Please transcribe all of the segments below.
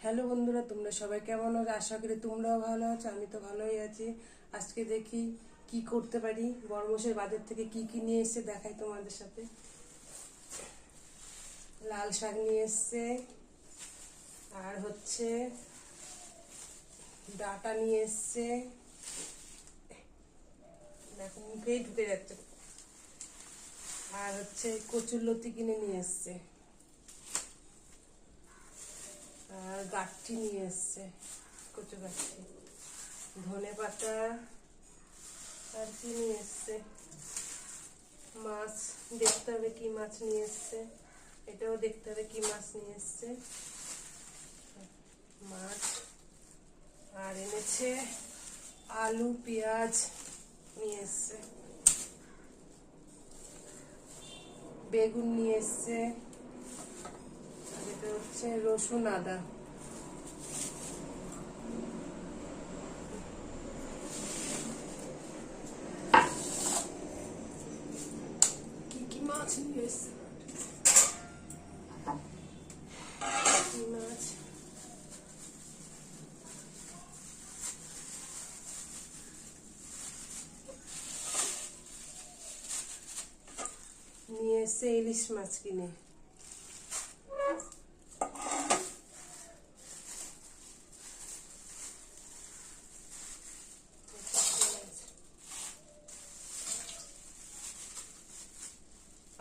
Hello বন্ধুরা, তোমরা সবাই কেমন আছো? আশা করি তোমরাও ভালো আছো। আমি তো ভালোই আছি। আজকে দেখি কি করতে পারি। বড়মশাই বাজার থেকে কি কি নিয়ে এসছে দেখাই তোমাদের সাথে। লাল শাক নিয়ে এসছে, আর হচ্ছে ডাঁটা নিয়ে এসছে, দেখো মুখেই ঢুকে যাচ্ছে। আর হচ্ছে কচুরলতি কিনে নিয়ে এসছে, আর গাঁঠি নিয়ে এসছে, কচু গাঁঠি, ধনে পাতা, আর কি নিয়ে এসছে, মাছ দেখতে হবে কি মাছ নিয়ে এসছে, এটাও দেখতে হবে কি মাছ নিয়ে এসছে, মাছ। আর এনেছে আলু পেঁয়াজ নিয়ে এসছে, বেগুন নিয়ে এসছে, আর এটা হচ্ছে রসুন আদা। কি কি মাছ নিয়ে এসছে, কি মাছ, নিয়ে এসছে ইলিশ মাছ কিনে।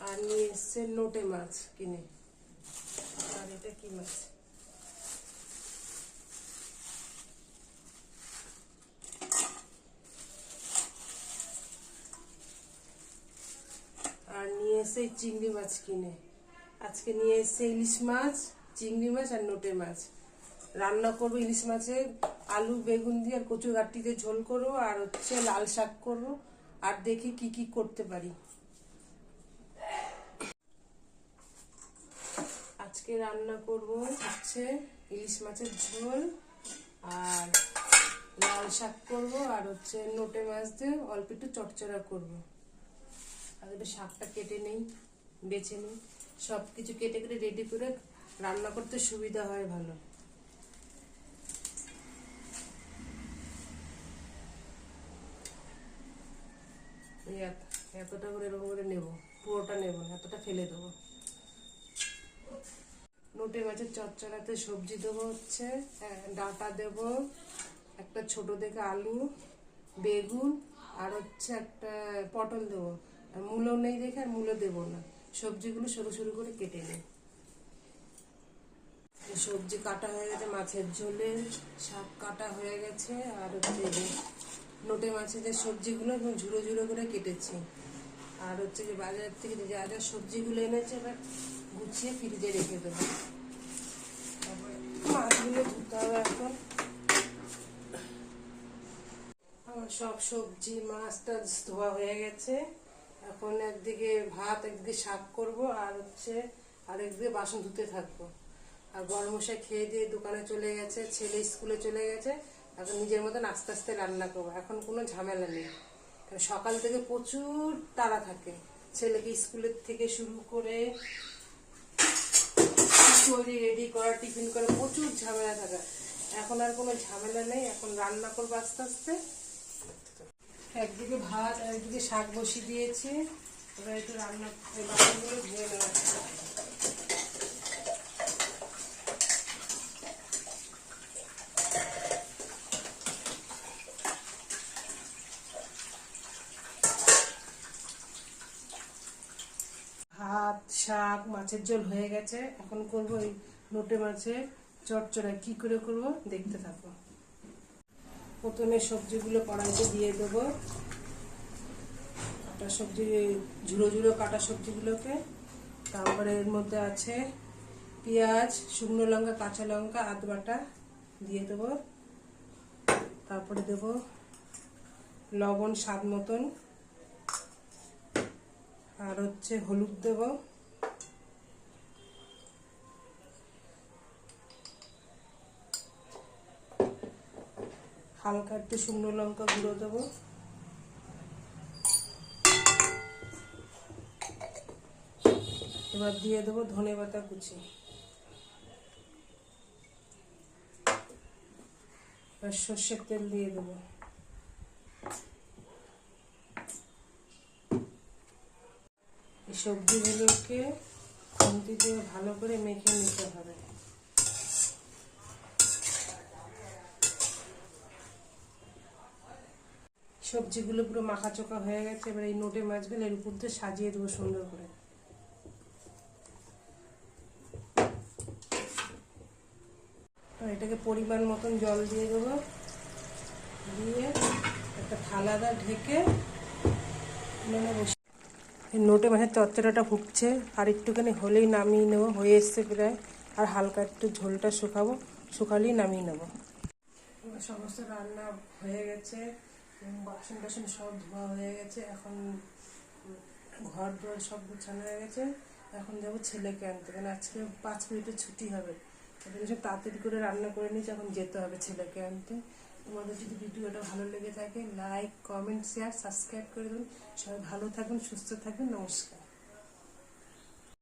আর নিয়ে এসছে নোটে মাছ কিনে। আর এটা কি মাছ, আর নিয়ে এসে চিংড়ি মাছ কিনে। আজকে নিয়ে এসছে ইলিশ মাছ, চিংড়ি মাছ আর নোটে মাছ। রান্না করবো ইলিশ মাছের আলু বেগুন দিয়ে, আর কচু গাঁটি দিয়ে ঝোল করবো, আর হচ্ছে লাল শাক করবো। আর দেখি কি কি করতে পারি। আজকে রান্না করব হচ্ছে ইলিশ মাছের ঝোল, আর লাল শাক করব, আর হচ্ছে নোটে মাছ দিয়ে অল্প একটু চটচড়া করবো। আর একটু শাকটা কেটে নেই, বেছে নিই, সব কিছু কেটে কেটে রেডি করে রান্না করতে সুবিধা হয় ভালো। এতটা করে এরকম করে নেবো, পুরোটা নেবো না, এতটা ফেলে দেবো। নোটে মাছের চচ্চড়াতে সবজি দেবো হচ্ছে ডাঁটা দেবো, একটা ছোট দেখে আলু, বেগুন, আর হচ্ছে একটা পটল দেবো। আর মূলো নেই দেখে আর মূলো দেবো না। সবজিগুলো সরু সরু করে কেটে নেই। সবজি কাটা হয়ে গেছে, মাছের ঝোলে শাক কাটা হয়ে গেছে, আর হচ্ছে নোটে মাছের যে সবজিগুলো ঝুড়ো ঝুড়ো করে কেটেছি। আর হচ্ছে যে বাজার থেকে যা যা সবজিগুলো এনেছে এবার গুছিয়ে ফ্রিজে রেখে দেবো। তারপরে মাছগুলো ধুতে হবে এখন। আমার সব সবজি মাছ টাছ ধোয়া হয়ে গেছে। এখন একদিকে ভাত, একদিকে শাক করব, আর হচ্ছে আরেকদিকে বাসন ধুতে থাকবো। আর বড়মশাই খেয়ে দিয়ে দোকানে চলে গেছে, ছেলে স্কুলে চলে গেছে। এখন নিজের মতন আস্তে আস্তে রান্না করবো, এখন কোনো ঝামেলা নেই। সকাল থেকে প্রচুর তাড়া থাকে, ছেলেকে স্কুলের থেকে শুরু করে তৈরি রেডি করা, টিফিন করা, প্রচুর ঝামেলা থাকে। এখন আর কোনো ঝামেলা নেই, এখন রান্না করবো আস্তে আস্তে। একদিকে ভাত আর একদিকে শাক বসিয়ে দিয়েছি। এবার একটু রান্না বাসনগুলো ধুয়ে নেওয়া। ভাত শাক মাছের ঝোল হয়ে গেছে, এখন করব এই নোটে মাছের চচ্চড়া। কি করে করব দেখতে থাকো। প্রথমে সবজিগুলো কড়াইতে দিয়ে দেবো, কাটা সবজি, ঝুড়ো ঝুড়ো কাটা সবজিগুলোকে। তারপরে এর মধ্যে আছে পেঁয়াজ, শুকনো লঙ্কা, কাঁচা লঙ্কা, আদা বাটা দিয়ে দেবো। তারপরে দেব লবণ স্বাদ মতন, আর হচ্ছে হলুদ দেব, হালকা একটু শুকনো লঙ্কা গুঁড়ো দেবো, এবার দিয়ে দেবো ধনে পাতা কুচি। আর সর্ষের তেল দিয়ে দেবো। এই সবজিগুলোকে খুন্তি দিয়ে ভালো করে মেখে নিতে হবে। সবজিগুলো পুরো মাখা চোখা হয়ে গেছে। এবার এই নোটে মাছগুলো এর উপর দিয়ে সাজিয়ে দেবো সুন্দর করে। এটাকে পরিমাণ মতন জল দিয়ে দেবো, দিয়ে একটা থালাটা ঢেকে নোটে মাছের চচ্চড়াটা ফুটছে, আর একটুখানি হলেই নামিয়ে নেবো। হয়ে এসছে প্রায়, আর হালকা একটু ঝোলটা শুকাবো, শুকালেই নামিয়ে নেবো। সমস্ত রান্না হয়ে গেছে, বাসন টাসন সব ধোয়া হয়ে গেছে। এখন ঘর দুয়ার সব গুছানো হয়ে গেছে। এখন যাবো ছেলেকে আনতে, কারণ আজকে 5 মিনিটের ছুটি হবে। সব তাড়াতাড়ি করে রান্না করে নিয়েছি, এখন যেতে হবে ছেলেকে আনতে। তোমাদের যদি ভিডিওটা ভালো লেগে থাকে, লাইক, কমেন্ট, শেয়ার, সাবস্ক্রাইব করে দেবেন। সবাই ভালো থাকুন, সুস্থ থাকুন। নমস্কার।